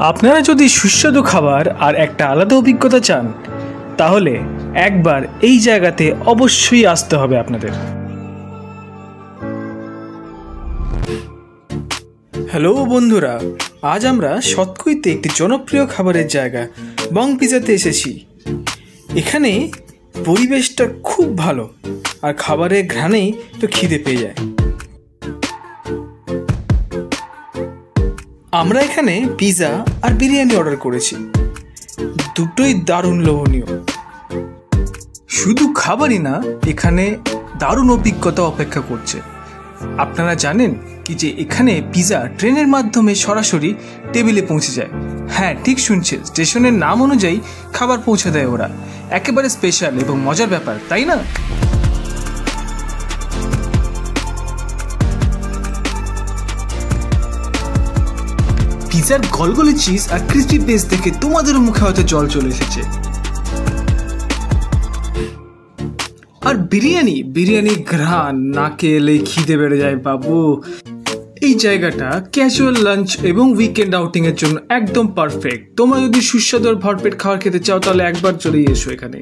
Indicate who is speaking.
Speaker 1: আপনারা যদি সুস্বাদু খাবার আর একটা আলাদা অভিজ্ঞতা চান তাহলে একবার এই জায়গাতে অবশ্যই আসতে হবে আপনাদের। হ্যালো বন্ধুরা, আজ আমরা সৎকুইতে একটি জনপ্রিয় খাবারের জায়গা বং পিজাতে এসেছি। এখানে পরিবেশটা খুব ভালো আর খাবারের ঘ্রাণেই তো খিদে পেয়ে যায়। আমরা এখানে পিজা আর বিরিয়ানি অর্ডার করেছি, দুটোই দারুণ লোভনীয়। শুধু খাবারই না, এখানে দারুণ অভিজ্ঞতা অপেক্ষা করছে। আপনারা জানেন কি যে এখানে পিজা ট্রেনের মাধ্যমে সরাসরি টেবিলে পৌঁছে যায়। হ্যাঁ, ঠিক শুনছেন, স্টেশনের নাম অনুযায়ী খাবার পৌঁছে দেয় ওরা। একেবারে স্পেশাল এবং মজার ব্যাপার, তাই না? পিজার গলগলে চিজ আর ক্রিস্পি বেস দেখে তোমাদেরও মুখে হয়তো জল চলে এসেছে। আর বিরিয়ানি ঘ্রাণ নাকে এলে খিদে বেড়ে যায় বাবু। এই জায়গাটা ক্যাজুয়াল লাঞ্চ এবং উইকেন্ড আউটিং এর জন্য একদম পারফেক্ট। তোমরা যদি সুস্বাদু আর ভরপেট খাবার খেতে চাও তাহলে একবার চলেই এসো এখানে।